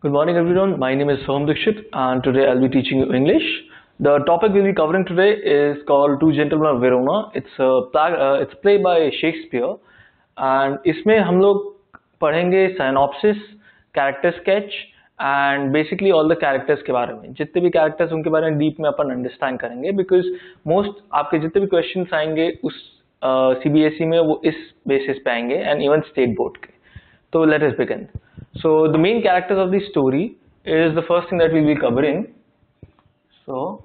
Good morning everyone, my name is Soham Dikshit and today I'll be teaching you English. The topic we'll be covering today is called Two Gentlemen of Verona. It's a play by Shakespeare and इसमें हम लोग पढ़ेंगे synopsis, character sketch and basically all the characters के बारे में. जितने भी characters उनके बारे में deep में अपन understand करेंगे because most आपके जितने भी questions आएंगे उस CBSE में वो इस basis पे आएंगे and even state board के. So let us begin. So the main characters of the story is the first thing that we'll be covering. So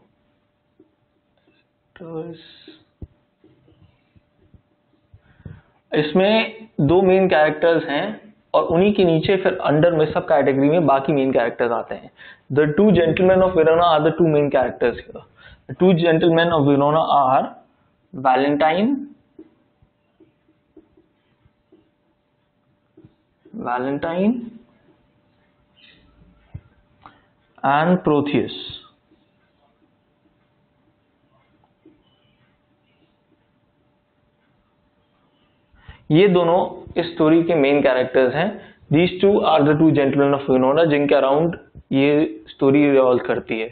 इसमें दो मेन कैरेक्टर्स हैं और उन्हीं के नीचे फिर अंडर में सब कैटेगरी में बाकी मेन कैरेक्टर्स आते हैं. The two gentlemen of Verona are the two main characters here. The two gentlemen of Verona are Valentine and Proteus. ये दोनों इस स्टोरी के मेन कैरेक्टर्स हैं. These two are the two gentlemen of Verona जिनके around ये story revolve करती है.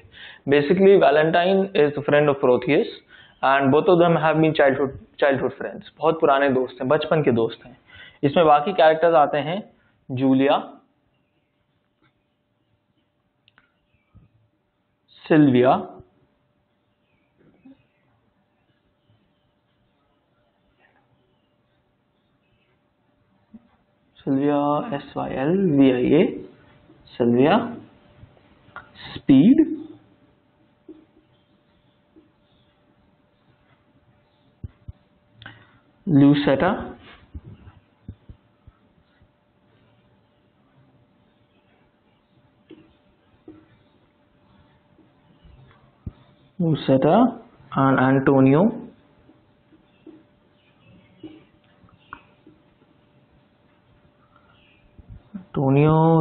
Basically, Valentine is the friend of Proteus and both of them have been childhood friends. बहुत पुराने दोस्त हैं, बचपन के दोस्त हैं. इसमें बाकी कैरेक्टर्स आते हैं Julia, Sylvia, SYLVIA, Sylvia, Speed, Lucetta, and Antonio,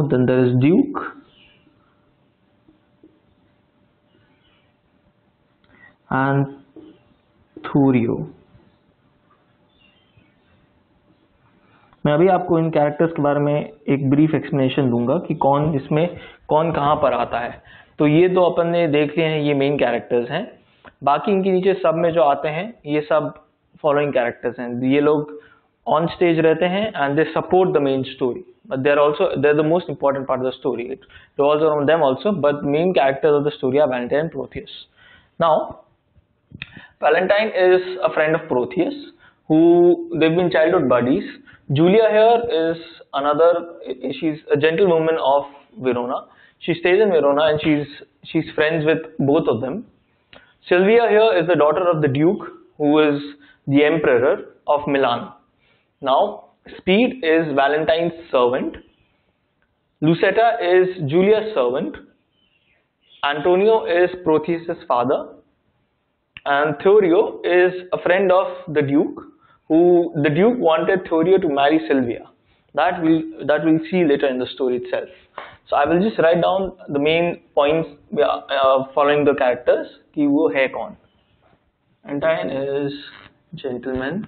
then there is Duke, and Thurio. मैं अभी आपको इन कैरेक्टर्स के बारे में एक ब्रीफ एक्सप्लेनेशन दूंगा कि कौन इसमें कौन कहाँ पर आता है. तो ये दो अपन ने देख लिए हैं, ये मेन कैरेक्टर्स हैं. बाकी इनके नीचे सब में जो आते हैं ये सब फॉलोइंग कैरेक्टर्स हैं. ये लोग ऑन स्टेज रहते हैं and they support the main story, but they're the most important part of the story. It revolves around them also, but main characters of the story are Valentine and Proteus. Now, Valentine is a friend of Proteus, who they've been childhood buddies. Julia here is she's a gentlewoman of Verona. She stays in Verona and she's friends with both of them. Silvia here is the daughter of the Duke, who is the Emperor of Milan. Now, Speed is Valentine's servant. Lucetta is Julia's servant. Antonio is Proteus's father. And Thurio is a friend of the Duke, who the Duke wanted Thurio to marry Silvia. That we'll see later in the story itself. So I will just write down the main points following the characters. कि वो है कौन. Valentine is gentleman.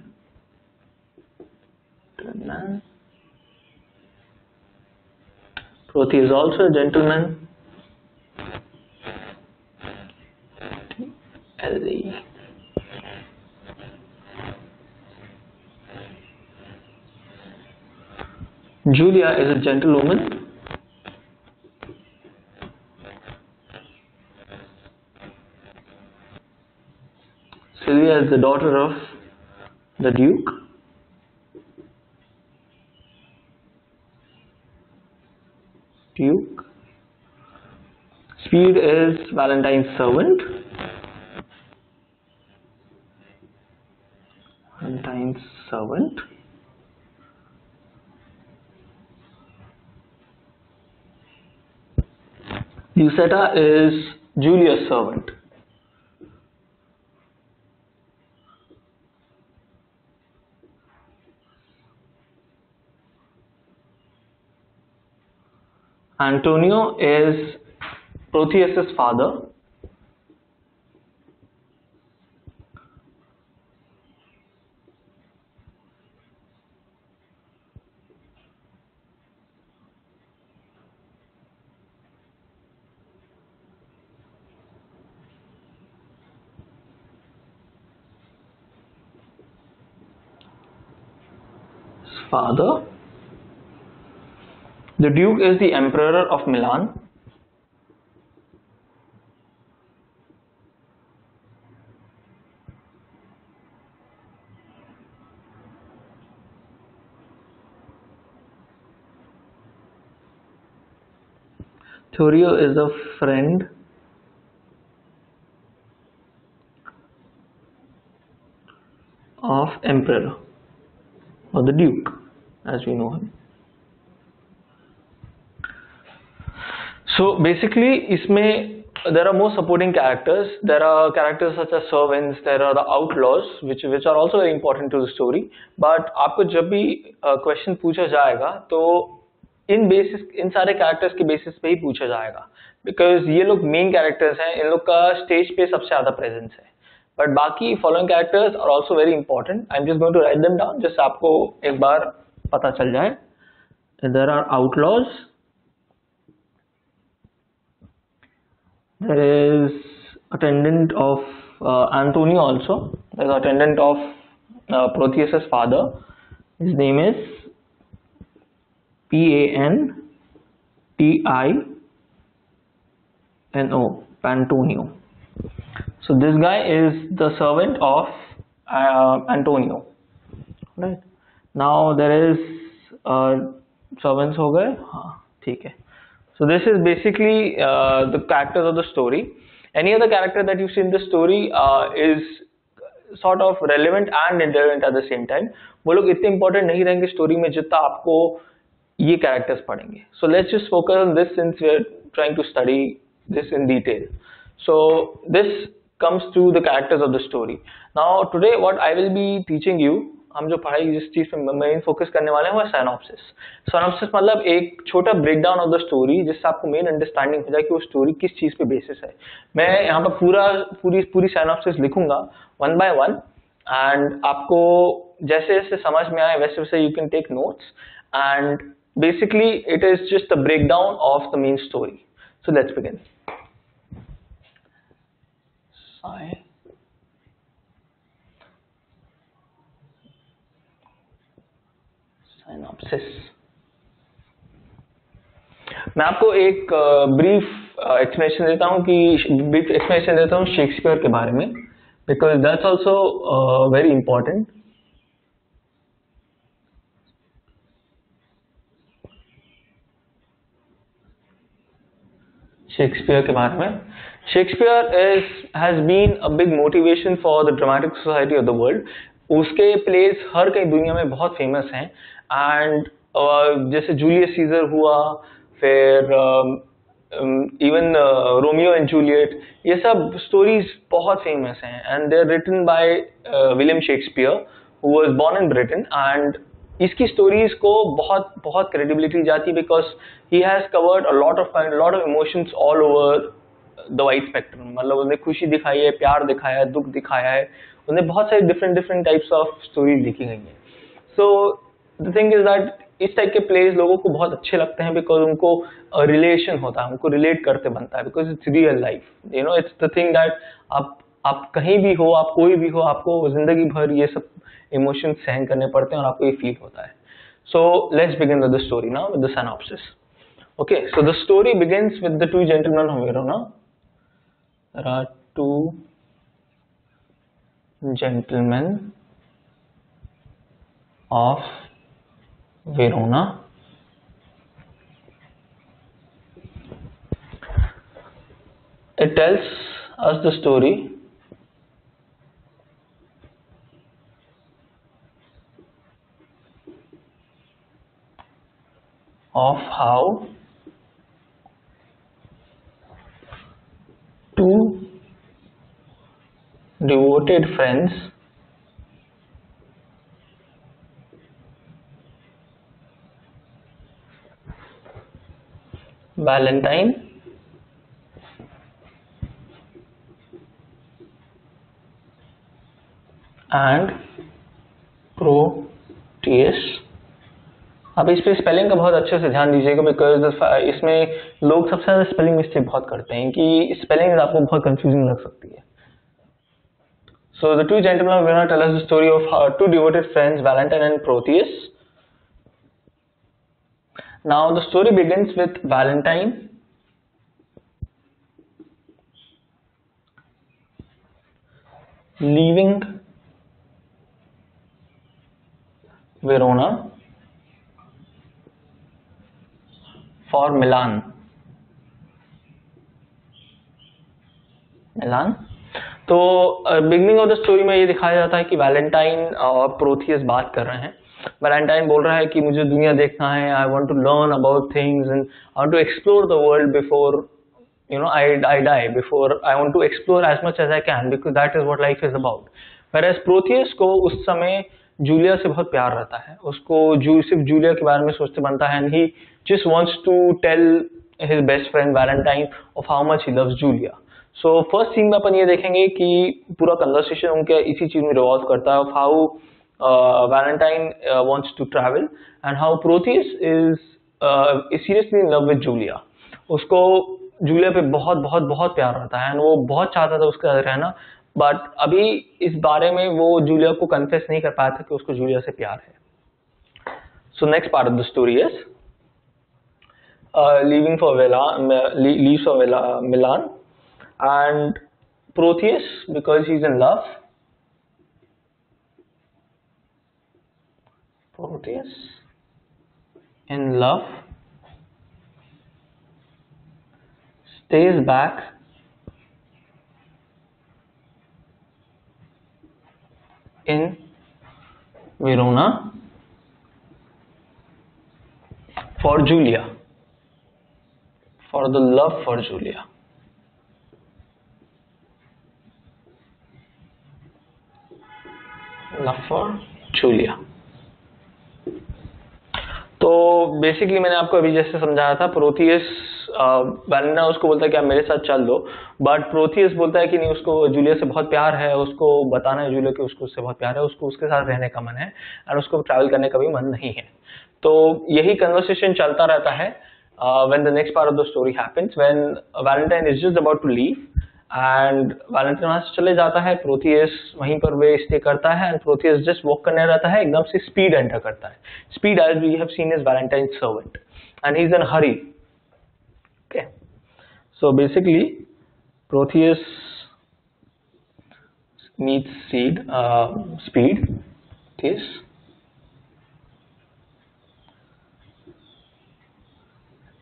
Proteus is also a gentleman. LE. Julia is a gentlewoman. Silvia is the daughter of the Duke. Speed is Valentine's servant. Lucetta is Julia's servant. Antonio is Proteus's father. father. The Duke is the Emperor of Milan. Thurio is a friend of Emperor, or the Duke as we know him. So basically इसमें there are more supporting characters. There are characters such as servants, there are the outlaws which are also very important to the story. But आपको जब भी question पूछा जाएगा तो इन सारे characters के basis पे ही पूछा जाएगा, बिकॉज ये लोग मेन कैरेक्टर्स हैं, इन लोग का स्टेज पे सबसे ज्यादा प्रेजेंस है. बट बाकी following characters are also very important. I am just going to write them down just आपको एक बार पता चल जाए. There are outlaws, there is attendant of Antonio also. There is attendant of Proteus's father. His name is Pantino, Pantonio. So this guy is the servant of Antonio. Right. Now there is servants हो गए, हाँ ठीक है. So this is basically the characters of the story. Any other character that you see in the story is sort of relevant and irrelevant at the same time. वो लोग इतने important नहीं रहेंगे story में जितना आपको ये characters पढ़ेंगे. So let's just focus on this since we are trying to study this in detail. So this comes to the characters of the story. Now today what I will be teaching you, हम जो पढ़ाई जिस चीज पे main focus करने वाले हैं वो साइनॉप्सिस. साइनॉप्सिस मतलब एक छोटा ब्रेकडाउन ऑफ द स्टोरी जिससे आपको मेन अंडरस्टैंडिंग हो जाए कि वो स्टोरी किस चीज पे बेसिस है. मैं यहाँ पर पूरी साइनॉप्सिस लिखूंगा वन बाय वन, एंड आपको जैसे जैसे समझ में आए वैसे वैसे you can take notes, and basically it is just the breakdown of the main story. So let's begin. Synopsis. मैं आपको एक ब्रीफ एक्सप्लेनेशन देता हूँ शेक्सपियर के बारे में, because that's also very important. Shakespeare के बारे में. Shakespeare has been a big motivation for the dramatic society of the world. उसके प्लेस हर कहीं दुनिया में बहुत फेमस हैं, एंड जैसे जूलियस सीजर हुआ, फिर इवन रोमियो एंड जूलियट, ये सब स्टोरीज बहुत फेमस हैं, and they are written by William Shakespeare who was born in Britain. And इसकी स्टोरीज को बहुत बहुत क्रेडिबिलिटी जाती है because he has covered a lot of emotions all over the wide spectrum. मतलब उन्हें खुशी दिखाई है, प्यार दिखाया है, दुख दिखाया है, उन्हें बहुत सारी डिफरेंट टाइप्स ऑफ स्टोरीज लिखी गई हैं. So the thing is that इस टाइप के प्लेस लोगों को बहुत अच्छे लगते हैं बिकॉज उनको रिलेशन होता है, उनको रिलेट करते बनता है, because it's real life. You know, it's the thing that आप कहीं भी हो, आप कोई भी हो, आपको जिंदगी भर ये सब इमोशंस सहन करने पड़ते हैं और आपको ये फील होता है. So let's begin with the story now with the synopsis. Okay, so the story begins with the two gentleman of Verona. There are two gentlemen of Verona. It tells us the story of how two devoted friends Valentine and Proteus. अब इस पे spelling का बहुत अच्छे से ध्यान दीजिएगा because इसमें लोग सबसे ज्यादा स्पेलिंग मिस्टेक बहुत करते हैं कि स्पेलिंग आपको बहुत कंफ्यूजिंग लग सकती है. So the two gentlemen of Verona tell us the story of two devoted friends, Valentine and Proteus. Now the story begins with Valentine leaving Verona for Milan. तो बिगनिंग ऑफ द स्टोरी में ये दिखाया जाता है कि Valentine और प्रोथियस बात कर रहे हैं। वैलेंटाइन बोल रहा है कि मुझे दुनिया देखना है, I want to learn about things and I want to explore the world before I die, before I want to explore as much as I can because that is what life is about. Whereas Protheus को उस समय Julia से बहुत प्यार रहता है, उसको सिर्फ जूलिया के बारे में सोचते बनता है and he just wants to tell his best friend Valentine of how much he loves Julia. So first scene में अपन ये देखेंगे कि पूरा कन्वर्सेशन उनके इसी चीज में रिवॉल्व करता है of how Valentine wants to travel and how Protheus is seriously in love with Julia. उसको जूलिया पे बहुत बहुत बहुत प्यार रहता है, वो बहुत चाहता था उसके साथ रहना, बट अभी इस बारे में वो जूलिया को कन्फेस नहीं कर पाया था कि उसको जूलिया से प्यार है। So next part of the story is leaving for Milan and Protheus, because he's in love, Protheus in love stays back in Verona for Julia, for the love for Julia. Love for Julia. तो basically मैंने आपको अभी जैसे समझाया था, प्रोथियस Valentine उसको बोलता है कि आप मेरे साथ चल दो, बट प्रोथियस बोलता है कि नहीं, उसको जूलिया से बहुत प्यार है, उसको बताना है जूलिया कि उसको उससे बहुत प्यार है, उसको उसके साथ रहने का मन है और उसको ट्रैवल करने का भी मन नहीं है। तो यही कन्वर्सेशन चलता रहता है when the next part of the story happens, when Valentine is just about to leave and Valentine वहां से चले जाता है, प्रोथियस वहीं पर वे स्टे करता है एंड प्रोथियस जस्ट वॉक करने रहता है, एकदम से स्पीड एंटर करता है। Speed, as we have seen, is Valentine servant and he is in hurry. Okay, so basically Proteus meets speed. Yes.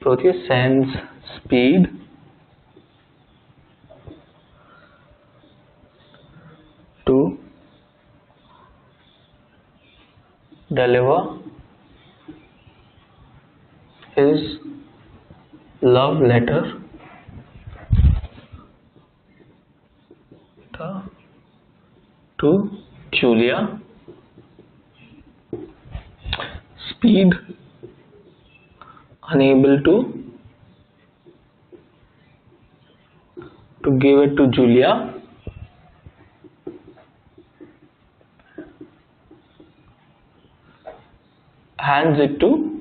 Protheus sends Speed to deliver his love letter to Julia. Speed, unable to give it to Julia, hands it to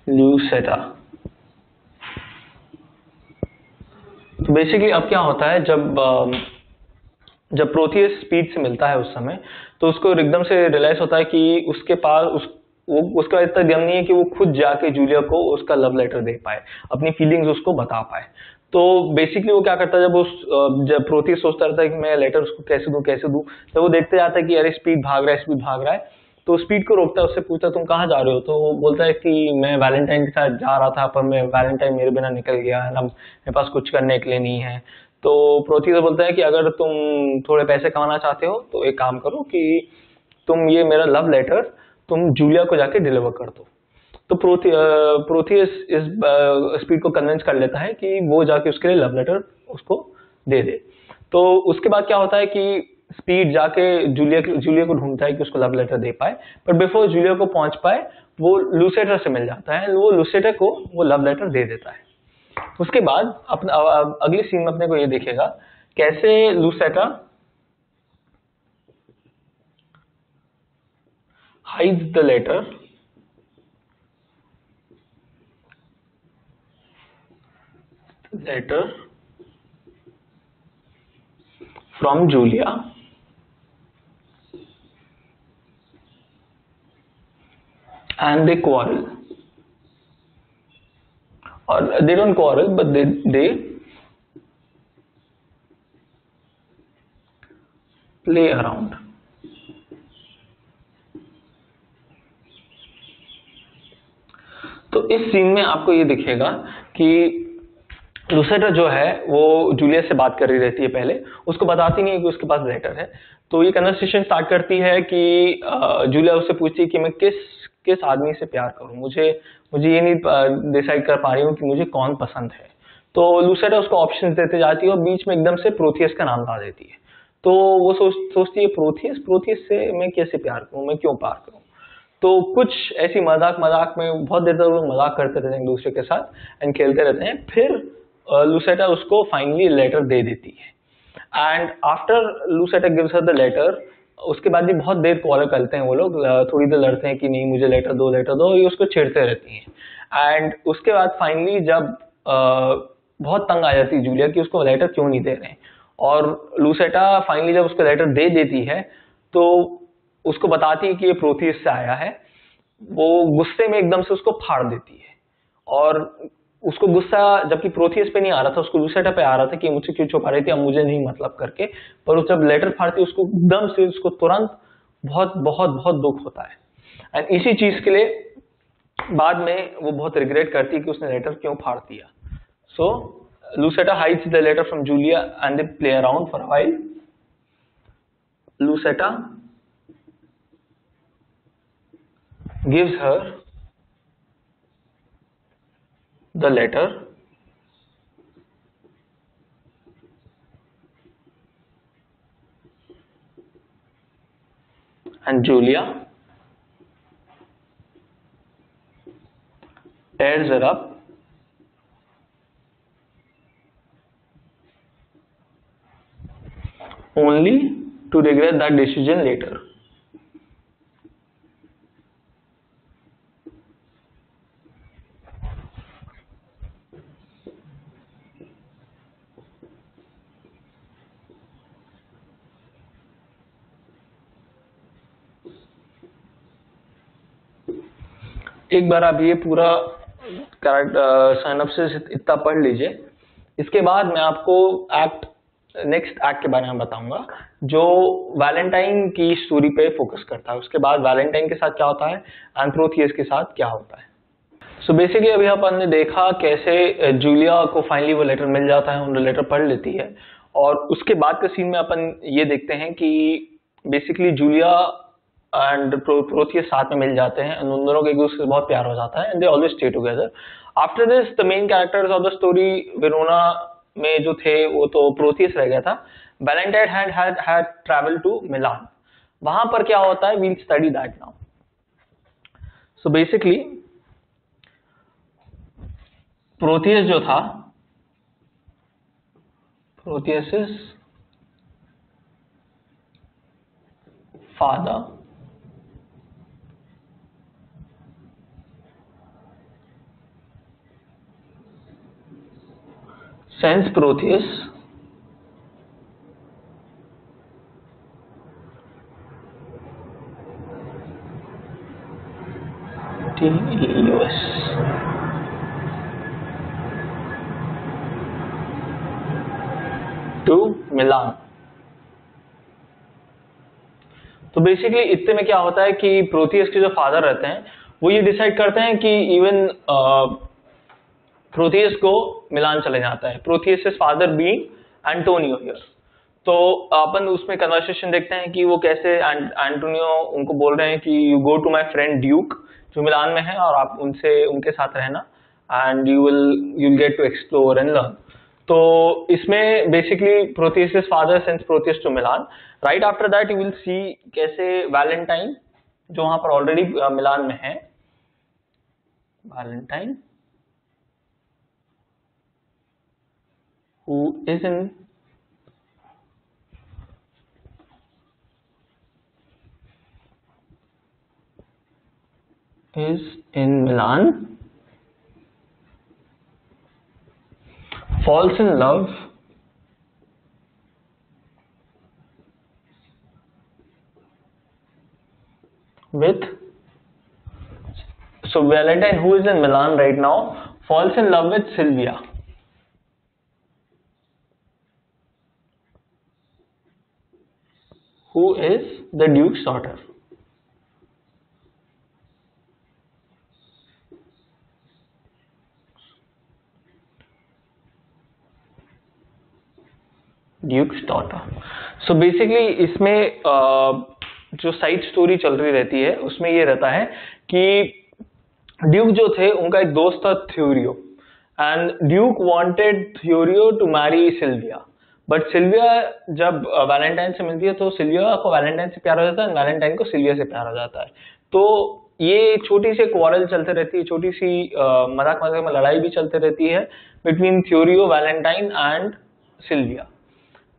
Lucetta. तो basically अब क्या होता है, जब प्रोथियस speed से मिलता है उस समय, तो उसको एकदम से रियलाइज होता है कि उसके पास उसका इतना दम नहीं है कि वो खुद जाके जूलिया को उसका लव लेटर दे पाए, अपनी फीलिंग्स उसको बता पाए। तो बेसिकली वो क्या करता है, जब प्रोथियस सोचता रहता है कि मैं लेटर उसको कैसे दूं, जब वो देखते जाता है कि अरे स्पीड भाग रहा है, तो स्पीड को रोकता है, उससे पूछता है तुम कहाँ जा रहे हो, तो वो बोलता है कि मैं वैलेंटाइन के साथ जा रहा था, पर मैं वैलेंटाइन मेरे बिना निकल गया है, अब मेरे पास कुछ करने के लिए नहीं है। तो प्रोथियस बोलता है कि अगर तुम थोड़े पैसे कमाना चाहते हो तो एक काम करो कि तुम ये मेरा लव लेटर तुम जूलिया को जाके डिलीवर कर दो। तो प्रोथियस इस स्पीड को कन्विंस कर लेता है कि वो जाके उसके लिए लव लेटर उसको दे दे। तो उसके बाद क्या होता है कि स्पीड जाके जूलिया को ढूंढता है कि उसको लव लेटर दे पाए, पर बिफोर जूलिया को पहुंच पाए वो लूसेटर से मिल जाता है, वो लूसेटर को वो लव लेटर दे देता है। उसके बाद अगली सीन में अपने को ये देखेगा कैसे लूसेटा hides the letter from Julia and they quarrel, or they don't quarrel but they play around. तो इस सीन में आपको ये दिखेगा कि लुसेटा जो है वो जूलिया से बात कर रही रहती है, पहले उसको बताती नहीं है कि उसके पास लेटर है। तो ये कन्वर्सेशन स्टार्ट करती है कि जूलिया उससे पूछती है कि मैं किस किस आदमी से प्यार करूं, मुझे ये नहीं डिसाइड कर पा रही हूँ कि मुझे कौन पसंद है। तो लुसेटा उसको ऑप्शंस देते जाती है और बीच में एकदम से प्रोथियस का नाम ला देती है। तो वो सोचती है प्रोथियस से मैं कैसे प्यार करूं, मैं क्यों प्यार करूं। तो कुछ ऐसी मजाक में बहुत देर तक लोग मजाक करते रहते हैं एक दूसरे के साथ एंड खेलते रहते हैं। फिर लुसेटा उसको फाइनली लेटर दे देती है and after Lucetta gives her the letter, उसके बाद भी बहुत देर कॉल करते हैं वो लोग, थोड़ी देर लड़ते हैं कि नहीं मुझे लेटर दो, ये उसको छेड़ते रहती हैं। एंड उसके बाद फाइनली जब बहुत तंग आ जाती है जूलिया कि उसको लेटर क्यों नहीं दे रहे हैं, और लुसेटा फाइनली जब उसको लेटर दे देती है तो उसको बताती है कि ये प्रोथियस से आया है। वो गुस्से में एकदम से उसको फाड़ देती है, और उसको गुस्सा जबकि प्रोथियस पे नहीं आ रहा था, उसको लुसेटा पे आ रहा था कि मुझसे क्यों छुपा रही थी, अब मुझे नहीं मतलब करके। पर जब लेटर फाड़ती है उसको एकदम से उसको तुरंत बहुत बहुत बहुत दुख होता है। एंड इसी चीज के लिए बाद में वो बहुत रिग्रेट करती है कि उसने लेटर क्यों फाड़ दिया। सो लुसेटा hides the letter from Julia and they play around for a while. Lucetta gives her the letter and Julia tears her up only to regret that decision later. एक बार आप ये पूरा सिनॉप्सिस इतना पढ़ लीजिए, इसके बाद मैं आपको नेक्स्ट एक्ट के बारे में बताऊंगा जो वैलेंटाइन की स्टोरी पे फोकस करता है। उसके बाद वैलेंटाइन के साथ क्या होता है एंड प्रोथियस के साथ क्या होता है। सो बेसिकली अभी अपन ने देखा कैसे जूलिया को फाइनली वो लेटर मिल जाता है, उन्होंने लेटर पढ़ लेती है, और उसके बाद के सीन में अपन ये देखते हैं कि बेसिकली जूलिया एंड प्रोथियस साथ में मिल जाते हैं, उन दोनों को एक दूसरे से बहुत प्यार हो जाता है and they always stay together. After this the main characters of the story Verona में जो थे वो तो प्रोथियस रह गया था। Valentine had traveled to Milan. वहां पर क्या होता है, we'll study that now. So basically Proteus जो था, Proteus father sends Protheus TEUS to Milan. तो बेसिकली इतने में क्या होता है कि प्रोथियस के जो फादर रहते हैं वो ये डिसाइड करते हैं कि इवन प्रोथियस को मिलान चले जाता है, प्रोथियस फादर बीइंग एंटोनियो हियर। तो अपन उसमें कन्वर्सेशन देखते हैं कि वो कैसे एंटोनियो उनको बोल रहे हैं कि you go to my friend duke जो मिलान में है और आप उनके साथ रहना and you will get to explore and learn. तो इसमें basically Proteus father sends Proteus to Milan. Right after that you will see कैसे वैलेंटाइन जो वहां पर ऑलरेडी मिलान में है, Valentine who is in Milan, falls in love with So Valentine, who is in Milan right now, falls in love with Sylvia. Who is the Duke's daughter. Duke's daughter. So basically इसमें जो side story चल रही रहती है उसमें ये रहता है कि ड्यूक जो थे उनका एक दोस्त था Thurio, and duke wanted Thurio to marry Silvia, but Silvia जब वैलेंटाइन से मिलती है तो सिल्विया को वैलेंटाइन से प्यार हो जाता है, वैलेंटाइन को सिल्विया से प्यार हो जाता है. तो ये छोटी सी क्वारल चलते रहती है, छोटी सी मजाक मजाक में लड़ाई भी चलती रहती है between Thurio, Valentine and Silvia,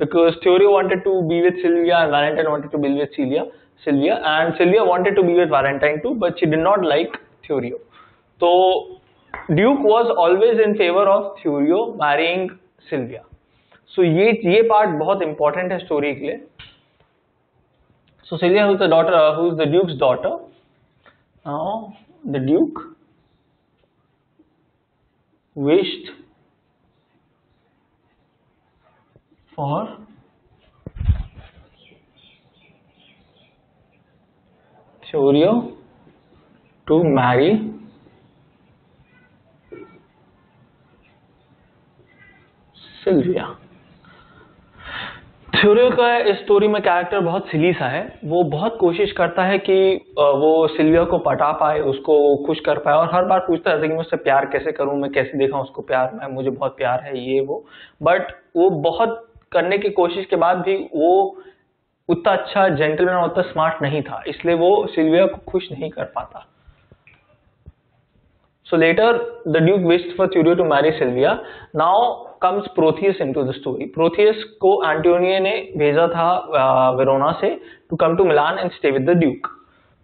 because Theorio wanted to be with Sylvia and Valentine wanted to be with Sylvia, and Sylvia wanted to be with Valentine too, but she did not like Theorio. So Duke was always in favor of Theorio marrying Sylvia. So ये part बहुत important है story के लिए. So Sylvia, who's the daughter, who's the Duke's daughter. Now the Duke wished for Theorio to marry Sylvia. थ्योरियो का इस story में character बहुत सिली सा है. वो बहुत कोशिश करता है कि वो सिल्विया को पटा पाए, उसको खुश कर पाए, और हर बार पूछता है कि मैं उससे प्यार कैसे करूं, मैं कैसे देखा उसको प्यार, मैं मुझे बहुत प्यार है ये वो. बट वो बहुत करने की कोशिश के बाद भी वो उतना अच्छा जेंटलमैन और उतना स्मार्ट नहीं था, इसलिए वो सिल्विया को खुश नहीं कर पाता. So later the Duke wished for Thurio to marry Sylvia. Now comes Protheus into the story. Protheus को एंटोनियो ने भेजा था वेरोना से to come to Milan and stay with the Duke.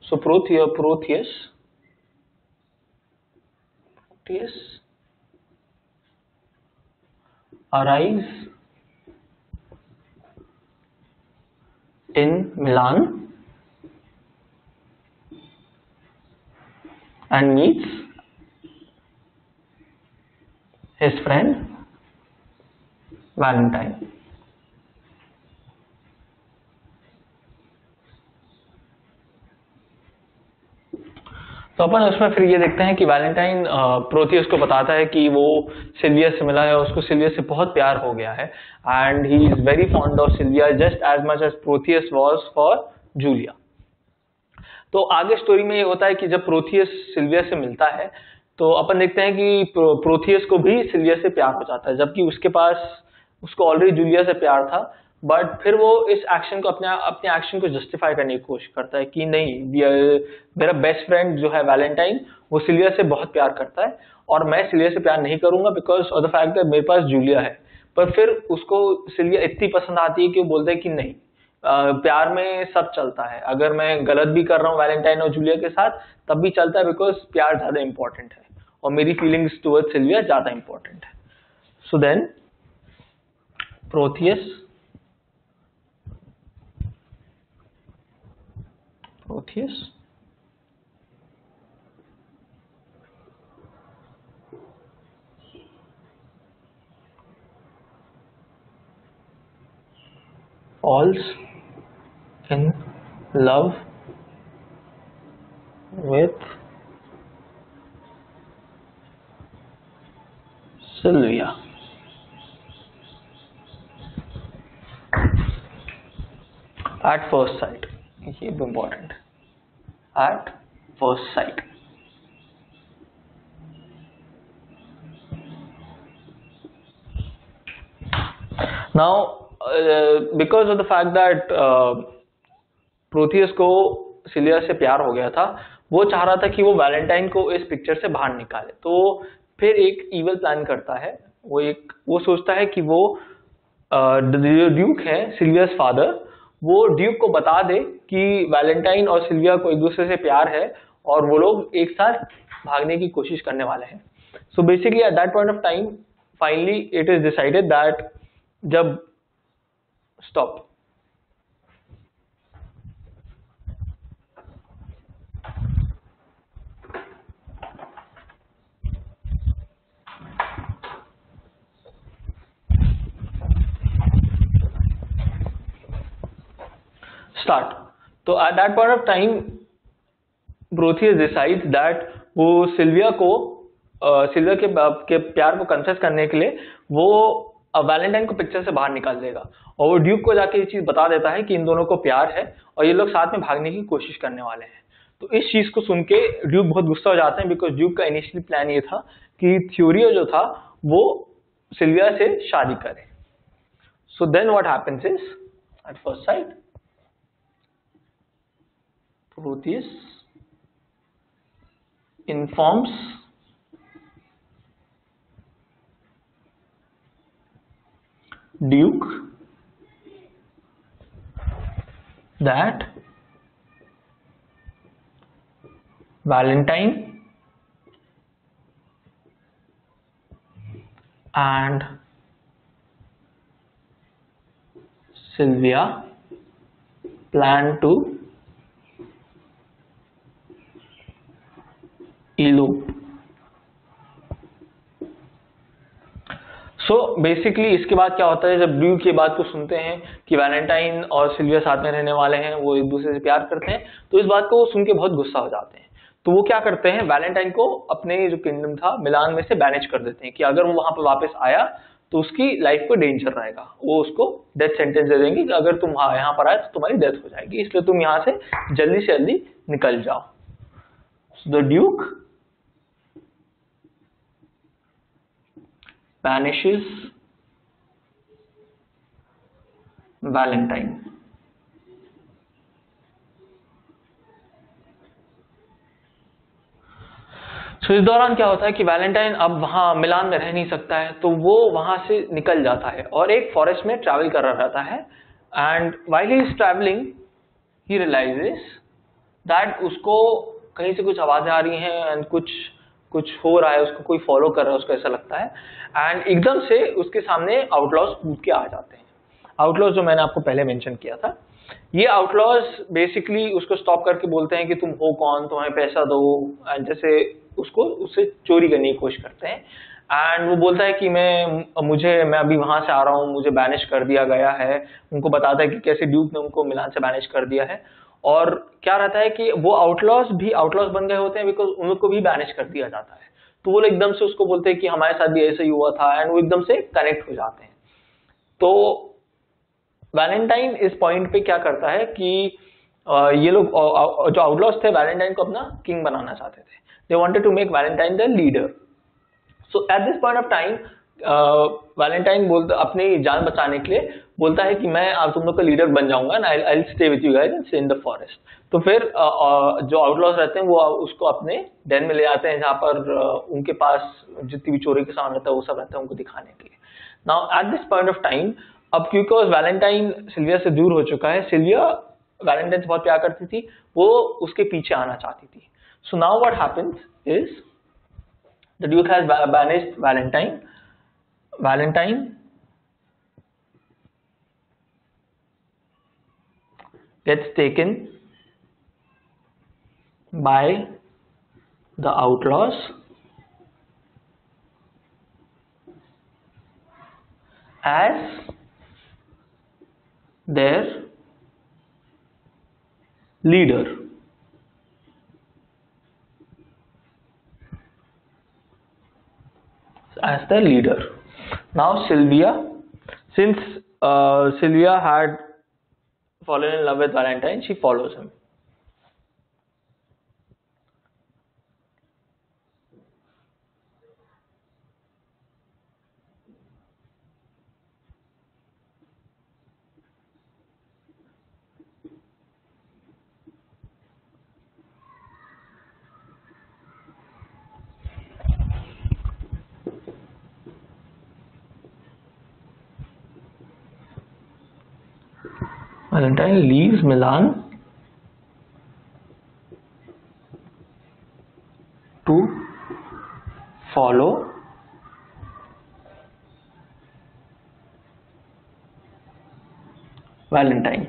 So Protheus arrives in Milan and meets his friend Valentine. तो अपन उसमें फिर ये देखते हैं कि वैलेंटाइन प्रोथियस को बताता है कि वो सिल्विया से मिला है, उसको सिल्विया से बहुत प्यार हो गया है, and he is very fond of Silvia just as much as Proteus was for Julia. तो आगे स्टोरी में ये होता है कि जब प्रोथियस सिल्विया से मिलता है तो अपन देखते हैं कि प्रोथियस को भी सिल्विया से प्यार हो जाता है, जबकि उसको ऑलरेडी जूलिया से प्यार था. बट फिर वो इस एक्शन को अपने एक्शन को जस्टिफाई करने की कोशिश करता है कि नहीं, मेरा बेस्ट फ्रेंड जो है वैलेंटाइन वो सिल्विया से बहुत प्यार करता है और मैं सिल्विया से प्यार नहीं करूंगा because of the fact that मेरे पास जूलिया है. पर फिर उसको सिल्विया इतनी पसंद आती है कि वो बोलता है कि नहीं, प्यार में सब चलता है, अगर मैं गलत भी कर रहा हूँ वैलेंटाइन और जूलिया के साथ तब भी चलता है बिकॉज प्यार ज्यादा इंपॉर्टेंट है और मेरी फीलिंग्स टुवर्ड्स सिल्विया ज्यादा इंपॉर्टेंट है. So then Protheus falls in love with Sylvia. At first sight, ये भी important है. At first sight. Now, because of the fact that प्रोथियस को सिल्विया से प्यार हो गया था, वो चाह रहा था कि वो वैलेंटाइन को इस पिक्चर से बाहर निकाले. तो फिर एक इवल प्लान करता है. वो सोचता है कि वो जो ड्यूक है सिल्विया's फादर, वो ड्यूक को बता दे कि वैलेंटाइन और सिल्विया को एक दूसरे से प्यार है और वो लोग एक साथ भागने की कोशिश करने वाले हैं. So basically at that point of time finally it is decided that जब स्टॉप स्टार्ट। तो at that point of time Proteus decides that वो सिल्विया के प्यार को कन्फेस करने के लिए वो वैलेंटाइन को पिक्चर से बाहर निकाल देगा, और वो ड्यूक को जाके ये चीज बता देता है कि इन दोनों को प्यार है और ये लोग साथ में भागने की कोशिश करने वाले हैं। तो इस चीज को सुन के ड्यूक बहुत गुस्सा हो जाते हैं, बिकॉज ड्यूक का इनिशियली प्लान ये था कि थ्योरियो जो था वो सिल्विया से शादी करे। So then what happens is, at first sight Proteus informs Duke that Valentine and Sylvia plan to elope। So basically इसके बाद क्या होता है, जब ड्यूक ये बात को सुनते हैं कि वैलेंटाइन और सिल्विया साथ में रहने वाले हैं, वो एक दूसरे से प्यार करते हैं, तो इस बात को सुन के बहुत गुस्सा हो जाते हैं। तो वो क्या करते हैं, वैलेंटाइन को अपने जो किंगडम था मिलान में से बैनिश कर देते हैं कि अगर वो वहां पर वापस आया तो उसकी लाइफ को डेंजर रहेगा, वो उसको डेथ सेंटेंस दे देंगे कि अगर तुम यहाँ पर आए तो तुम्हारी डेथ हो जाएगी, इसलिए तुम यहाँ से जल्दी निकल जाओ। The Duke banishes Valentine। इस दौरान क्या होता है कि वैलेंटाइन अब वहां मिलान में रह नहीं सकता है, तो वो वहां से निकल जाता है और एक फॉरेस्ट में ट्रैवल कर रहा रहता है। And while he is travelling he realises that उसको कहीं से कुछ आवाजें आ रही हैं एंड कुछ हो रहा है, उसको कोई फॉलो कर रहा है, उसको ऐसा लगता है। एंड एकदम से उसके सामने आउटलॉज कूद के आ जाते हैं। आउटलॉज जो मैंने आपको पहले मेंशन किया था, ये आउटलॉज बेसिकली उसको स्टॉप करके बोलते हैं कि तुम हो कौन, तुम्हें पैसा दो, जैसे उससे चोरी करने की कोशिश करते हैं। एंड वो बोलता है कि मैं अभी वहां से आ रहा हूँ, मुझे बैनिश कर दिया गया है। उनको बताता है कि कैसे ड्यूक ने उनको मिलान से बैनिश कर दिया है। और क्या रहता है कि वो आउटलॉज भी आउटलॉज बन गए होते हैं बिकॉज उन लोग को भी बैनिश कर दिया जाता है। तो वो एकदम से उसको बोलते हैं कि हमारे साथ भी ऐसा ही हुआ था, एंड वो एकदम से कनेक्ट हो जाते हैं। तो वैलेंटाइन इस पॉइंट पे क्या करता है कि ये लोग जो आउटलॉज थे वैलेंटाइन को अपना किंग बनाना चाहते थे। They wanted to make Valentine the leader. So at this point of time Valentine अपनी जान बचाने के लिए बोलता है कि मैं अब तुम लोग का लीडर बन जाऊंगा and I will stay with you guys and stay in the forest. तो फिर जो आउटलॉज रहते हैं वो उसको अपने डेन में ले आते हैं, जहां पर उनके पास जितनी भी चोरी के सामान रहता है वो सब रहता है उनको दिखाने के लिए। Now at this point of time, अब क्योंकि वैलेंटाइन सिल्विया से दूर हो चुका है, सिल्विया वैलेंटाइन से बहुत प्यार करती थी, वो उसके पीछे आना चाहती थी। So now what happens is the Duke has banished Valentine. Valentine gets taken by the outlaws as their leader. As their leader. Now Sylvia, since Sylvia had fallen in love with Valentine, she follows him. Valentine leaves Milan to follow Valentine.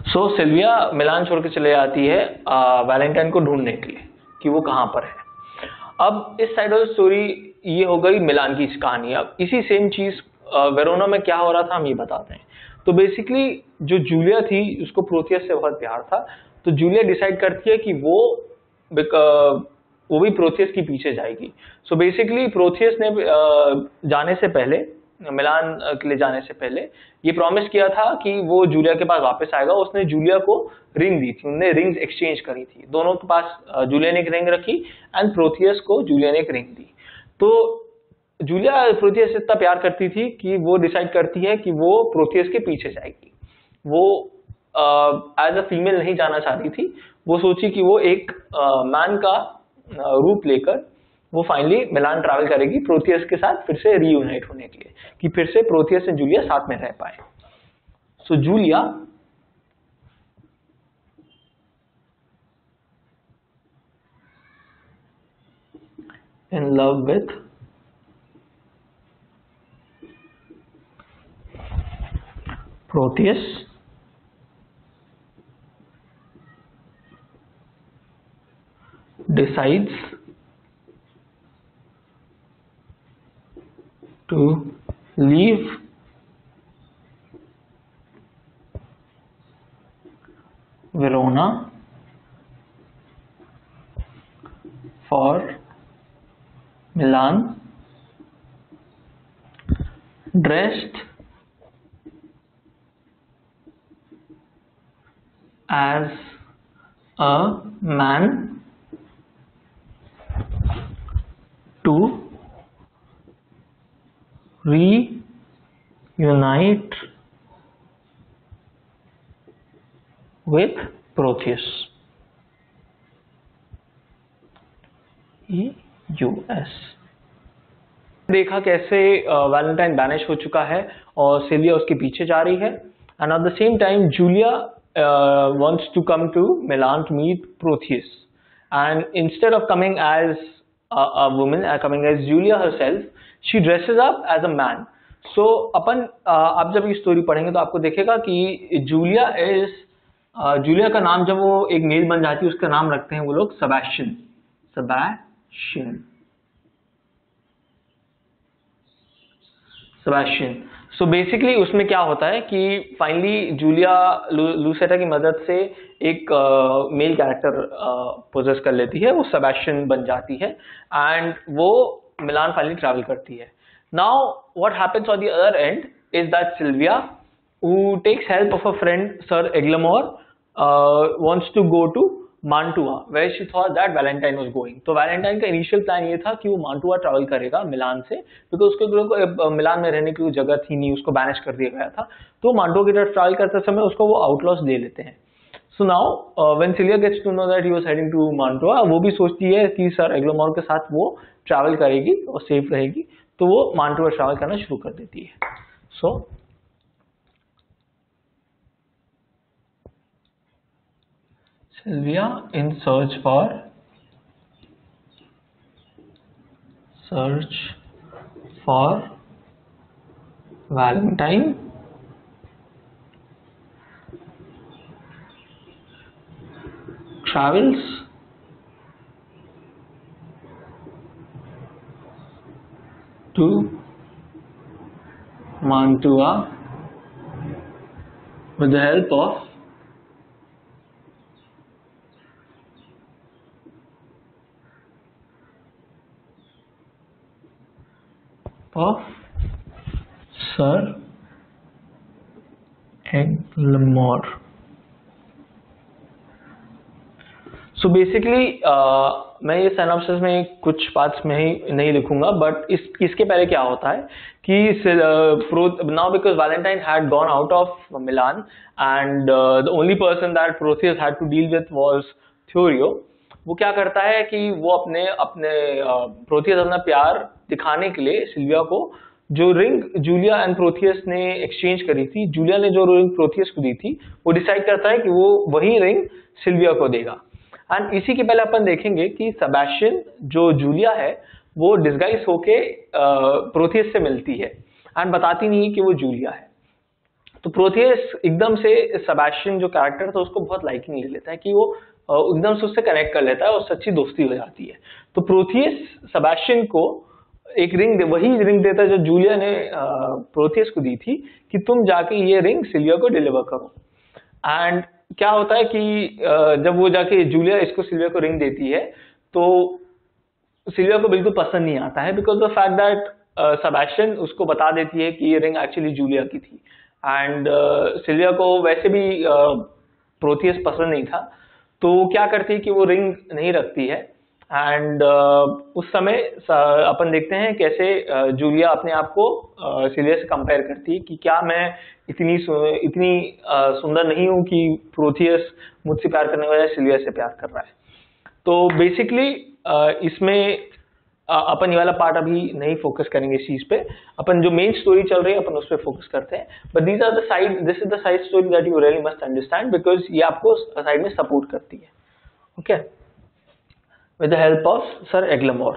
So Silvia Milan छोड़ के चले जाती है Valentine को ढूंढने के लिए कि वो कहां पर है। अब इस साइड ऑफ स्टोरी ये हो गई मिलान की कहानी। अब इसी सेम चीज वेरोना में क्या हो रहा था हम ये बताते हैं। तो बेसिकली जो जूलिया थी उसको प्रोथियस से बहुत प्यार था, तो जूलिया डिसाइड करती है कि वो भी प्रोथियस के पीछे जाएगी। सो बेसिकली प्रोथियस ने जाने से पहले, मिलान के लिए जाने से पहले ये प्रॉमिस किया था कि वो जूलिया के पास वापस आएगा। उसने जूलिया को रिंग दी थी, उन्होंने रिंग्स एक्सचेंज करी थी, दोनों के पास जूलिया ने एक रिंग रखी एंड प्रोथियस को जूलिया ने एक रिंग दी। तो जूलिया प्रोथियस से इतना प्यार करती थी कि वो डिसाइड करती है कि वो प्रोथियस के पीछे जाएगी। वो एज अ फीमेल नहीं जाना चाहती थी, वो सोची कि वो एक मैन का रूप लेकर वो फाइनली मिलान ट्रैवल करेगी प्रोथियस के साथ फिर से रीयूनाइट होने के लिए, कि फिर से प्रोथियस एंड जूलिया साथ में रह पाए। So Julia in love with Proteus decides to leave Verona for Milan, dressed as a man to reunite with Protheus. EUS देखा कैसे वैलेंटाइन बैनिश हो चुका है और सिलिया उसके पीछे जा रही है, and at the same time Julia wants to come to Milan to meet Protheus, and instead of coming as a woman, coming as Julia herself, she dresses up as a man. So अपन आप जब ये story पढ़ेंगे तो आपको देखेगा कि Julia का नाम जब वो एक मेल बन जाती है उसका नाम रखते हैं वो लोग सेबेस्टियन। सो बेसिकली उसमें क्या होता है कि फाइनली जूलिया लूसेटा की मदद से एक मेल कैरेक्टर पोजेस कर लेती है, वो सेबेस्टियन बन जाती है एंड वो मिलान फाइनली ट्रैवल करती है। Now what happens on the other end is that Silvia who takes help of a friend sir Eglamour wants to go to Mantua where she thought that Valentine was going। तो Valentine का initial plan ये था कि वो मांटुआ travel करेगा मिलान से, क्योंकि उसको मिलान में रहने की जगह थी नहीं, उसको बैनिश कर दिया गया था। तो मांटुआ की तरफ ट्रैवल करते समय उसको वो आउटलॉस ले लेते हैं। So now when Silvia gets to know that he was heading to Mantua, वो भी सोचती है कि सर एग्लेमोर के साथ वो ट्रैवल करेगी और सेफ रहेगी, तो वो मांटुआ ट्रैवल करना शुरू कर देती है। सो Sylvia in search for Valentine travels to Mantua with the help of Sir Eglamour। So basically मैं ये सिनॉप्सिस में कुछ पार्ट्स में ही नहीं लिखूंगा, बट इसके पहले क्या होता है कि now because Valentine had gone out of Milan and the only person that Proteus had to deal with was Thurio. वो क्या करता है कि वो अपने प्रोथियस अपना प्यार दिखाने के लिए सिल्विया को जो रिंग जूलिया एंड प्रोथियस ने एक्सचेंज करी थी, जूलिया ने जो रिंग प्रोथियस को दी थी, वो डिसाइड करता है कि वो वही रिंग सिल्विया को देगा। एंड इसी के पहले अपन देखेंगे कि सेबेस्टियन जो जूलिया है वो डिस्गाइज होके प्रोथियस से मिलती है एंड बताती नहीं कि वो जूलिया है। तो प्रोथियस एकदम से सेबेस्टियन जो कैरेक्टर था उसको बहुत लाइक नहीं ले लेता है कि वो एकदम से उससे कनेक्ट कर लेता है और सच्ची दोस्ती हो जाती है। तो प्रोथियस सेबेस्टियन को एक रिंग वही रिंग देता है जो जूलिया ने प्रोथियस को दी थी कि तुम जाके ये रिंग सिल्विया को डिलीवर करो। एंड क्या होता है कि जब वो जाके जूलिया इसको सिल्विया को रिंग देती है तो सिल्विया को बिल्कुल पसंद नहीं आता है, because the fact that Sebastian उसको बता देती है कि ये रिंग एक्चुअली जूलिया की थी। एंड सिल्विया को वैसे भी प्रोथियस पसंद नहीं था, तो वो क्या करती है कि वो रिंग नहीं रखती है। एंड उस समय अपन देखते हैं कैसे जूलिया अपने आप को सिल्विया से कंपेयर करती है कि क्या मैं इतनी सुंदर नहीं हूं कि प्रोथियस मुझसे प्यार करने वाला सिल्विया से प्यार कर रहा है। तो बेसिकली इसमें अपन ये वाला पार्ट अभी नहीं फोकस करेंगे इस चीज पे, अपन जो मेन स्टोरी चल रही है अपन उस पर फोकस करते हैं। But this is the side story that you really must understand, because ये आपको साइड में सपोर्ट करती है। Okay, with the help of Sir Eglamour.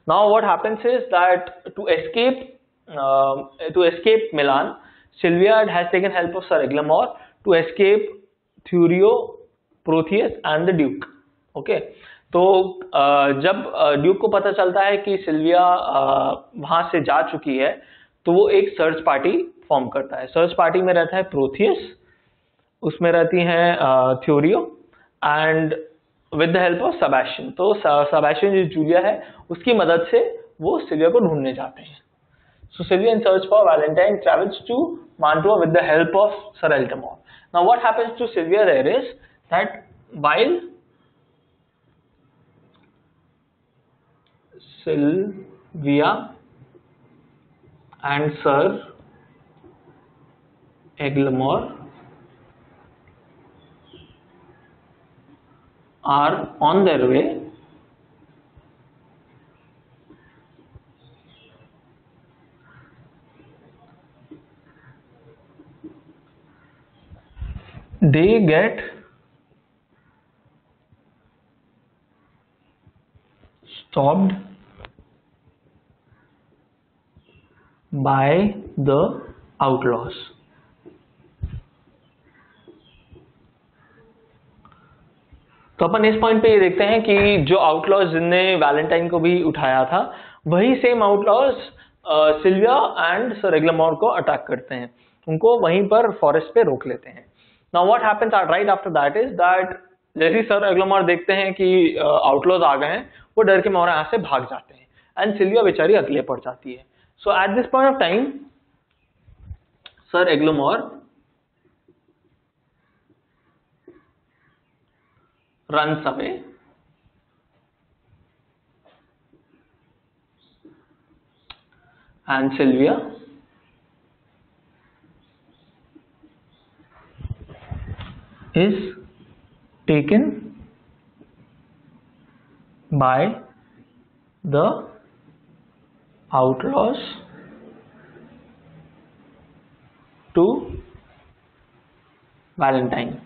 Now what happens is that to escape Milan, Silvia has taken help of Sir Eglamour to escape Thurio, Protheus and the Duke. Okay, तो जब Duke को पता चलता है कि Sylvia वहां से जा चुकी है तो वो एक सर्च पार्टी फॉर्म करता है। सर्च पार्टी में रहता है प्रोथियस, उसमें रहती हैं Thurio and with the help of Sebastian. तो सेबेस्टियन जो जूलिया है उसकी मदद से वो सिल्विया को ढूंढने जाते हैं। So Sylvia in search for Valentine travels to Mantua with the help of sir Eglamour. Now what happens to Sylvia there is that while Sylvia and sir Eglamour are on their way, they get stopped by the outlaws. तो अपन इस point पे ये देखते हैं कि जो outlaws जिनने Valentine को भी उठाया था वही same outlaws Sylvia and sir Eglamour को अटैक करते हैं, उनको वहीं पर फॉरेस्ट पे रोक लेते हैं। Now what happens right after that is that जैसे ही सर एग्लेमोर देखते हैं कि आउटलॉज आ गए हैं वो डर के मारे यहाँ से भाग जाते हैं एंड सिल्विया बेचारी अकेले पड़ जाती है। So at this point of time sir Eglamour runs away and Sylvia is taken by the outlaws to Valentine.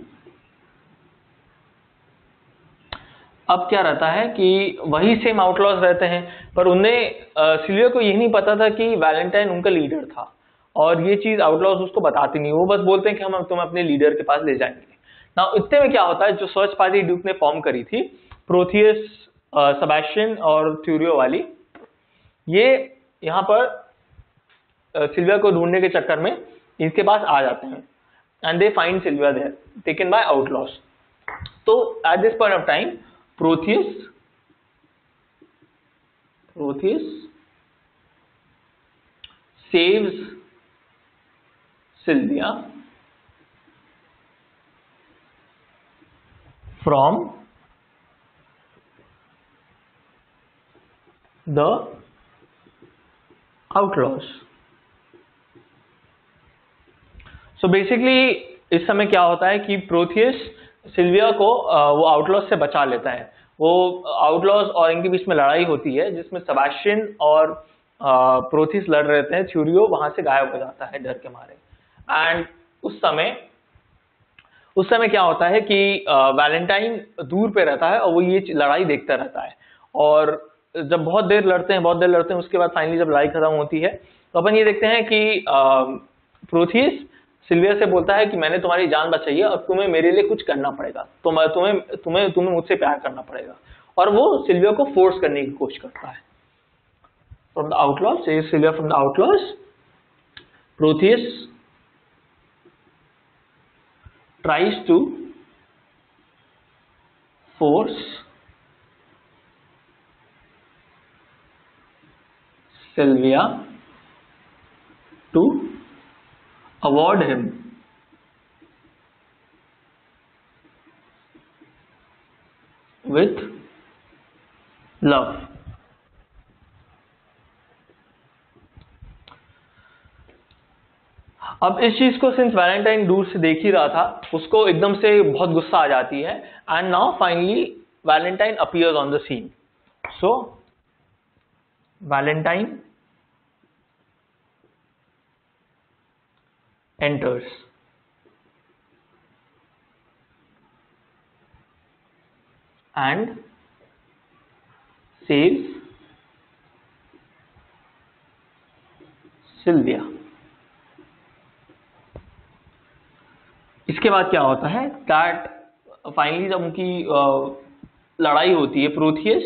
अब क्या रहता है कि वही सेम आउटलॉज रहते हैं, पर उन्हें सिल्विया को यही नहीं पता था कि वैलेंटाइन उनका लीडर था, और ये चीज आउटलॉज उसको बताते नहीं, वो बस बोलते हैं कि हम तुम्हें अपने लीडर के पास ले जाएंगे। ना इतने में क्या होता है, जो सर्च पार्टी ड्यूक ने फॉर्म करी थी प्रोथियस, सेबेस्टियन और थ्यूरियो वाली, ये यहाँ पर सिल्विया को ढूंढने के चक्कर में इनके पास आ जाते हैं and they find Sylvia there taken by outlaws. तो at this point of time Protheus saves Sylvia from the outlaws. So basically इस समय क्या होता है कि प्रोथियस सिल्विया को वो आउटलॉज से बचा लेता है। वो आउटलॉज और इनके बीच में लड़ाई होती है जिसमें सेबेस्टियन और प्रोथियस लड़ रहे थे, थ्यूरियो वहां से गायब हो जाता है डर के मारे। एंड उस समय क्या होता है कि वैलेंटाइन दूर पे रहता है और वो ये लड़ाई देखता रहता है, और जब बहुत देर लड़ते हैं उसके बाद फाइनली जब लड़ाई खत्म होती है तो अपन ये देखते हैं कि प्रोथियस सिल्विया से बोलता है कि मैंने तुम्हारी जान बचाई है, अब तुम्हें मेरे लिए कुछ करना पड़ेगा, तो मैं तुम्हें मुझसे प्यार करना पड़ेगा, और वो सिल्विया को फोर्स करने की कोशिश करता है। from the outlaws, saves Sylvia from the outlaws. Protheus tries to force Sylvia to award him with love. अब इस चीज को सिंस वैलेंटाइन दूर से देख ही रहा था, उसको एकदम से बहुत गुस्सा आ जाती है, and now finally Valentine appears on the scene. So Valentine enters and saves Sylvia. इसके बाद क्या होता है दैट फाइनली जब उनकी लड़ाई होती है, Proteus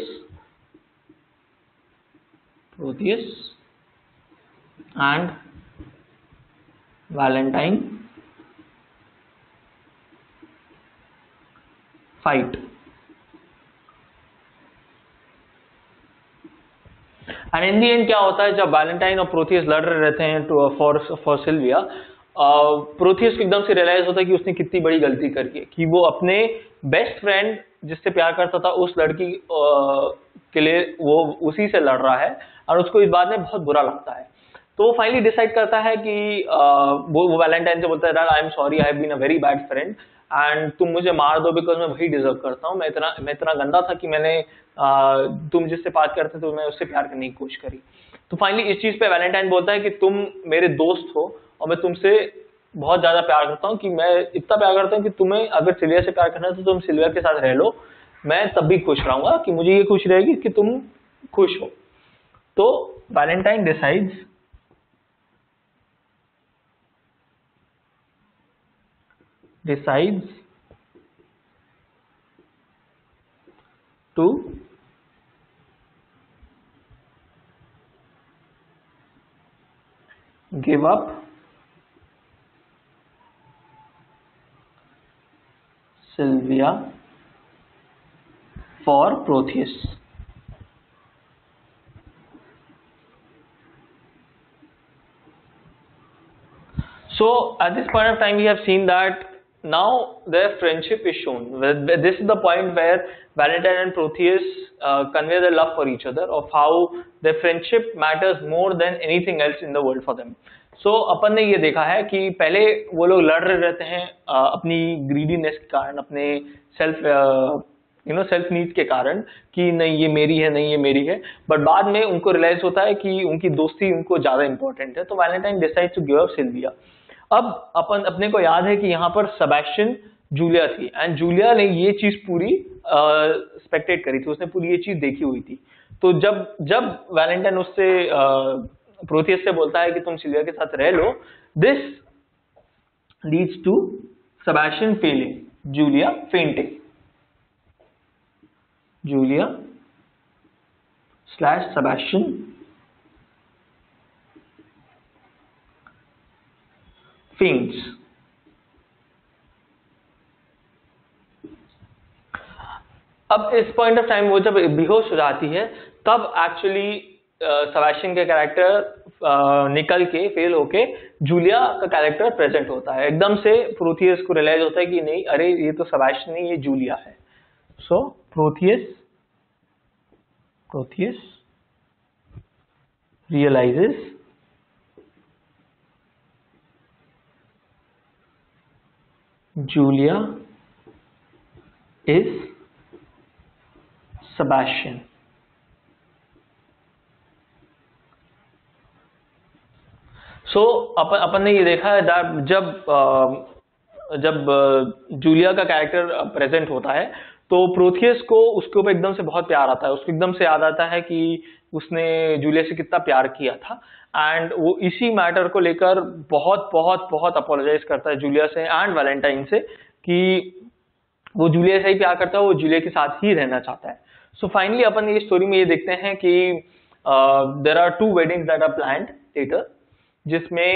and Valentine fight. And in the end क्या होता है, जब वैलेंटाइन और प्रोथियस लड़ रहे रहते हैं फॉर सिल्विया, प्रोथियस को एकदम से रियलाइज होता है कि उसने कितनी बड़ी गलती करी है, कि वो अपने बेस्ट फ्रेंड जिससे प्यार करता था उस लड़की के लिए वो उसी से लड़ रहा है, और उसको इस बात में बहुत बुरा लगता है. तो वो फाइनली डिसाइड करता है कि वो वैलेंटाइन से बोलता है I am sorry, I have been a very bad friend and तुम मुझे मार दो बिकॉज मैं वही डिजर्व करता हूँ. मैं इतना गंदा था कि मैंने तुम जिससे बात करते तो मैं उससे प्यार करने की कोशिश करी. तो फाइनली इस चीज पे वैलेंटाइन बोलता है कि तुम मेरे दोस्त हो और मैं तुमसे बहुत ज्यादा प्यार करता हूँ, कि मैं इतना प्यार करता हूँ कि तुम्हें अगर सिल्विया से प्यार करना है तो तुम सिल्विया के साथ रह लो, मैं तब भी खुश रहूंगा, कि मुझे ये खुशी रहेगी कि तुम खुश हो. तो Valentine decides to give up Sylvia for Protheus. So at this point of time we have seen that now their friendship is shown. This is the point where Valentine and Protheus convey their love for each other, of how their friendship matters more than anything else in the world for them. So अपन ने ये देखा है कि पहले वो लोग लड़ रहे रहते हैं अपनी ग्रीडीनेस के कारण, अपने सेल्फ नीड्स के कारण, कि नहीं ये मेरी है, नहीं ये मेरी है, बट बाद में उनको रियलाइज होता है कि उनकी दोस्ती उनको ज्यादा इंपॉर्टेंट है. तो Valentine decide to give up Sylvia. अब अपने को याद है कि यहाँ पर सेबेस्टियन जूलिया थी, एंड जूलिया ने ये चीज पूरी स्पेक्टेट करी थी, उसने पूरी ये चीज देखी हुई थी. तो जब वैलेंटाइन उससे प्रोथियस से बोलता है कि तुम सिल्विया के साथ रह लो, this leads to Sebastian fainting, Julia fainting. Julia / Sebastian faints. अब इस पॉइंट ऑफ टाइम वो जब बेहोश हो जाती है, तब एक्चुअली सेबेस्टियन का कैरेक्टर निकल के फेल होके जूलिया का कैरेक्टर प्रेजेंट होता है. एकदम से प्रोथियस को रियलाइज होता है कि नहीं, अरे ये तो सेबेस्टियन नहीं, ये जूलिया है. So Proteus realises Julia is Sebastian. So अपन ने ये देखा है जब जूलिया का कैरेक्टर प्रेजेंट होता है तो प्रोथियस को उसके ऊपर एकदम से बहुत प्यार आता है. उसको एकदम से याद आता है कि उसने जूलिया से कितना प्यार किया था, एंड वो इसी मैटर को लेकर बहुत बहुत बहुत अपोलोजाइज करता है जूलिया से एंड वैलेंटाइन से, कि वो जूलिया से ही प्यार करता है, वो जूलिया के साथ ही रहना चाहता है. सो फाइनली अपन ये स्टोरी में ये देखते हैं कि there are 2 weddings that are planned later, जिसमें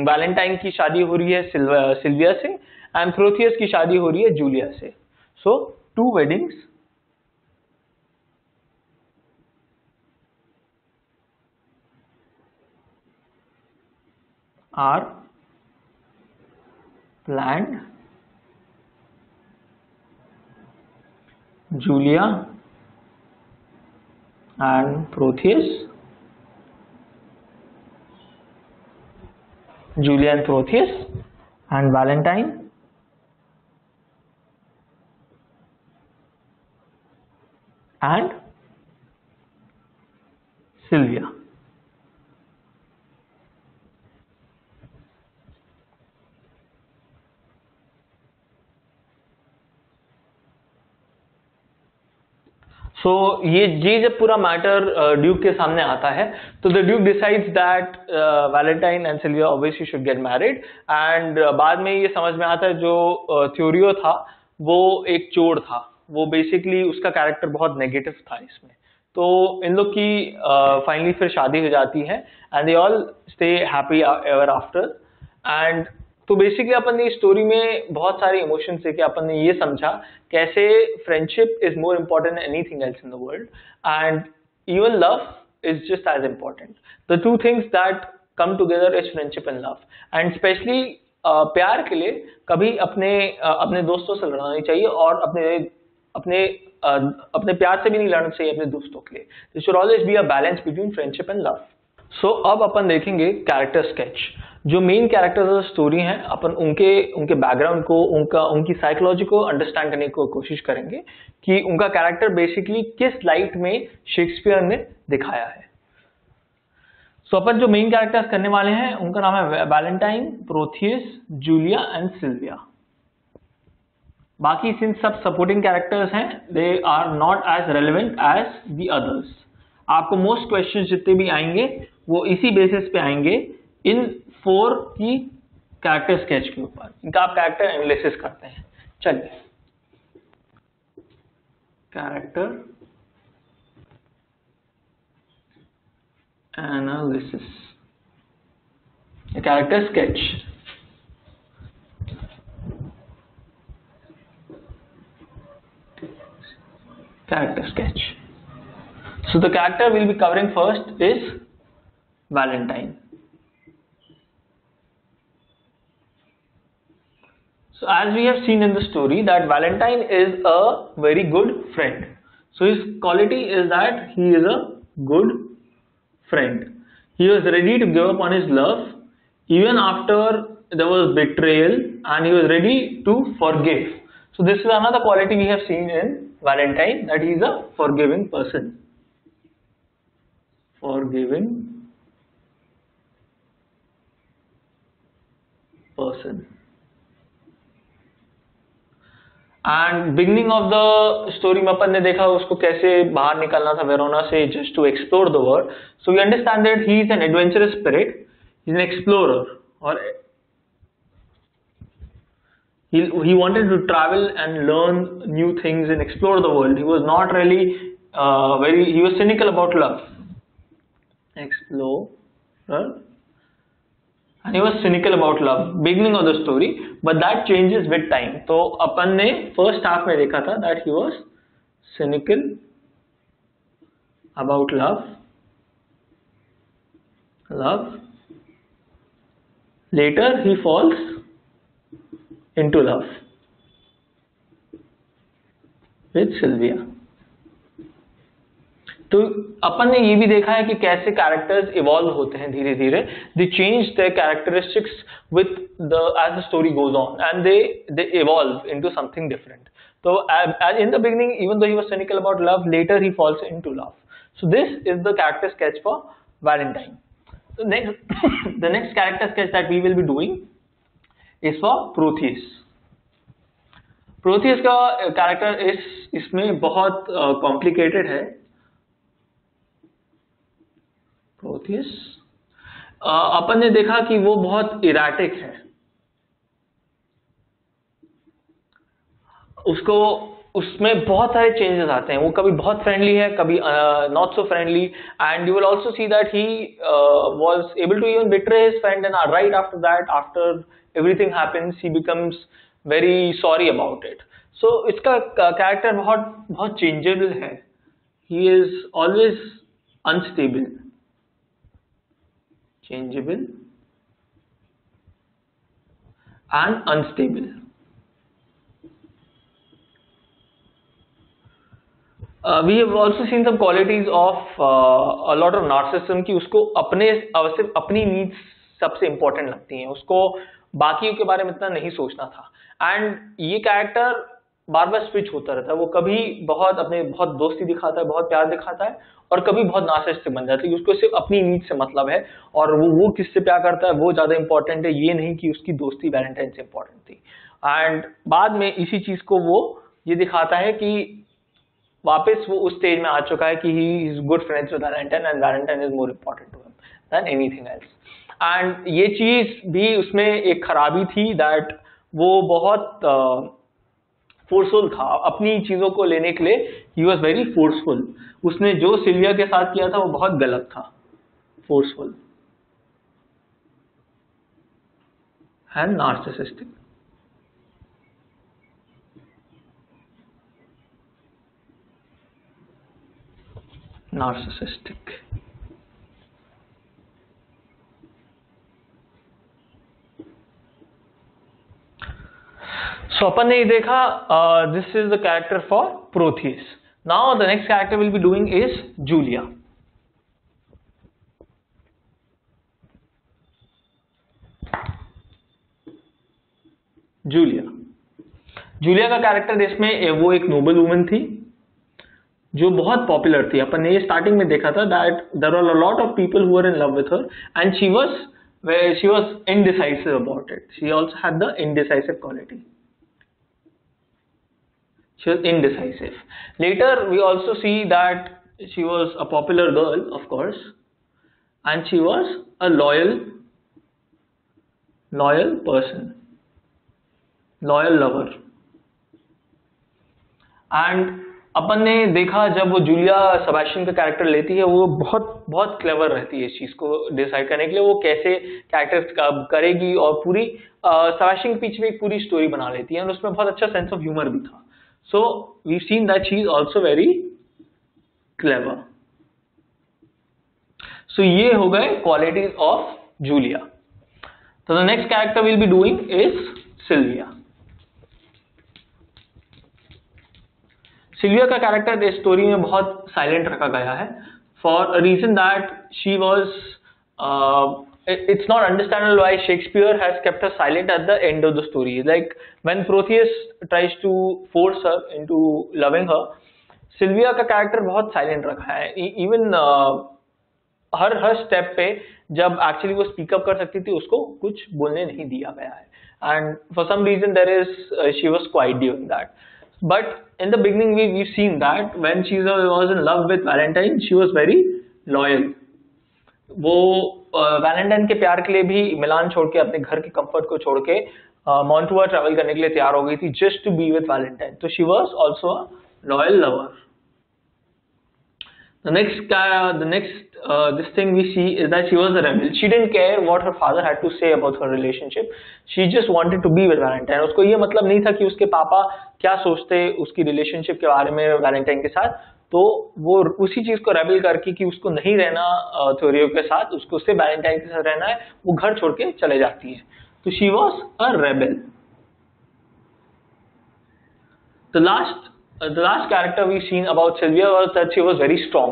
वैलेंटाइन की शादी हो रही है सिल्विया से एंड प्रोथियस की शादी हो रही है जूलिया से. सो 2 weddings are planned. Julia and Protheus. Julia and Protheus and Valentine and Sylvia. सो ये जब पूरा मैटर ड्यूक के सामने आता है तो the Duke decides that Valentine and Sylvia obviously should get married and बाद में ये समझ में आता है जो थ्योरियो था वो एक चोर था, वो बेसिकली उसका कैरेक्टर बहुत नेगेटिव था इसमें. तो इन लोग की फाइनली फिर शादी हो जाती है and they all stay happy ever after. And तो बेसिकली अपन ने इस स्टोरी में बहुत सारे इमोशंस देखे, अपन ने ये समझा कैसे friendship is more important than anything else in the world and even love is just as important. The 2 things that come together is friendship and love. And specially प्यार के लिए कभी अपने दोस्तों से लड़ना नहीं चाहिए और अपने प्यार से भी नहीं लड़ना चाहिए अपने दोस्तों के लिए. This should always be a balance between friendship and love. So अब अपन देखेंगे कैरेक्टर स्केच. जो मेन कैरेक्टर्स ऑफ स्टोरी हैं अपन उनके बैकग्राउंड को उनकी साइकोलॉजी को अंडरस्टैंड करने की कोशिश करेंगे कि उनका कैरेक्टर बेसिकली किस लाइट में शेक्सपियर ने दिखाया है. सो अपन जो मेन कैरेक्टर्स करने वाले हैं उनका नाम है Valentine, Proteus, Julia and Sylvia. बाकी सिंस सब सपोर्टिंग कैरेक्टर्स हैं they are not as relevant as the others. आपको मोस्ट क्वेश्चंस जितने भी आएंगे वो इसी बेसिस पे आएंगे इन 4 की कैरेक्टर स्केच के ऊपर. इनका आप कैरेक्टर एनालिसिस करते हैं. चलिए character analysis, character sketch. Character sketch. So the character we'll be covering first is Valentine. So as we have seen in the story that Valentine is a very good friend. So his quality is that he is a good friend. He was ready to give up on his love even after there was betrayal and he was ready to forgive. So this is another quality we have seen in Valentine, that he is a forgiving person. Forgiving person. And beginning of the story में अपन ने देखा उसको कैसे बाहर निकलना था Verona से just to explore the world. So we understand that he is an adventurous spirit. He is an explorer. Or he wanted to travel and learn new things and explore the world. He was not really he was cynical about love. Explorer. And he was cynical about love. Beginning of the story. But that changes with time. तो अपन ने first half में देखा था that he was cynical about love. Later he falls into love with Sylvia. तो अपन ने ये भी देखा है कि कैसे कैरेक्टर्स इवॉल्व होते हैं धीरे धीरे. They change their characteristics with as the story goes on and they evolve into something different. तो in the beginning even though he was cynical about love, later he falls into love. So this is the character sketch for Valentine. The next character sketch that we will be doing is for Protheus. Protheus का character इसमें बहुत complicated है. Protheus अपन ने देखा कि वो बहुत erratic है. उसको उसमें बहुत सारे चेंजेस आते हैं, वो कभी बहुत फ्रेंडली है, कभी not so friendly, and you will also see that he was able to even betray his friend, and right after that, after everything happens, he becomes very sorry about it. So इसका character बहुत बहुत changeable है. He is always unstable, changeable and unstable. We have also seen some qualities of a lot of narcissism कि उसको सिर्फ अपनी needs सबसे important लगती हैं, उसको बाकियों के बारे में इतना नहीं सोचना था. एंड ये कैरेक्टर बार बार स्विच होता रहता है. वो कभी बहुत दोस्ती दिखाता है, बहुत प्यार दिखाता है, और कभी बहुत नार्सिसिस्टिक बन जाता है कि उसको सिर्फ अपनी नीड से मतलब है, और वो किससे प्यार करता है वो ज्यादा इंपॉर्टेंट है, ये नहीं कि उसकी दोस्ती वैलेंटाइन से इंपॉर्टेंट थी. एंड बाद में इसी चीज को वो ये दिखाता है कि वापस वो उस स्टेज में आ चुका है कि he is good friends with Valentine, and Valentine is more important to him than anything else. And ये चीज भी उसमें एक खराबी थी, दैट वो बहुत फोर्सफुल था अपनी चीजों को लेने के लिए. He was very forceful. उसने जो सिल्विया के साथ किया था वो बहुत गलत था, forceful and narcissistic. Narcissistic. So अपन ने देखा this is the character for Protheus. Now the next character we'll be doing is Julia. Julia का कैरेक्टर इसमें वो एक नोबल वुमन थी जो बहुत पॉपुलर थी. अपन ने ये स्टार्टिंग में देखा था that there are a lot of people who were in love with her, and she was indecisive about it. She also had the indecisive quality. She was indecisive. Later we also see that she was a popular girl, of course, and she was a loyal person, loyal lover. And अपन ने देखा जब वो Julia Sebastian का character लेती है, वो बहुत बहुत क्लेवर रहती है इस चीज को डिसाइड करने के लिए वो कैसे कैरेक्टर करेगी, और पूरी सेबेस्टियन के पीछे एक पूरी स्टोरी बना लेती है, और उसमें बहुत अच्छा सेंस ऑफ ह्यूमर भी था. So we've seen that she is also very clever. So ये हो गए qualities of Julia. So the next character we'll be doing is Sylvia. Sylvia का कैरेक्टर इस स्टोरी में बहुत साइलेंट रखा गया है, for a reason that she was it's not understandable why Shakespeare has kept her silent at the end of the story. Like when Protheus tries to force her into loving her, Sylvia का character बहुत silent रखा है. Even हर step पे जब actually वो speak up कर सकती थी उसको कुछ बोलने नहीं दिया गया है, and for some reason there is she was quiet during that. But in the beginning we've seen that when she was in love with Valentine, she was very loyal. वो वैलेंटाइन के प्यार के लिए भी मिलान छोड़ के, अपने घर के कंफर्ट को छोड़ के मॉन्टुआ ट्रैवल करने के लिए तैयार हो गई थी, just to be with Valentine. तो she was also a loyal lover. The next this thing we see is that she was a rebel. She didn't care what her father had to say about her relationship. She just wanted to be with Valentine. उसको ये मतलब नहीं था कि उसके पापा क्या सोचते उसकी रिलेशनशिप के बारे में वैलेंटाइन के साथ. तो वो उसी चीज को रेबल करके कि उसको नहीं रहना थ्योरियो के साथ, उसको सिर्फ वैलेंटाइन के साथ रहना है, वो घर छोड़ के चले जाती है. तो she was a rebel. The last character we've seen about Sylvia was that she was very strong.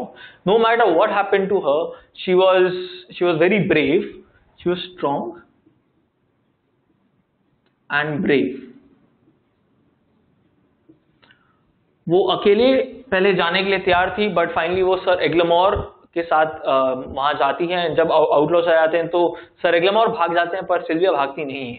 No matter what happened to her, she was very brave. She was strong and brave. वो अकेले पहले जाने के लिए तैयार थी, but finally वो sir एग्लमोर के साथ वहां जाती हैं. जब आउटलॉस आ जाते हैं तो सर एग्लमोर भाग जाते हैं, पर सिल्विया भागती नहीं है.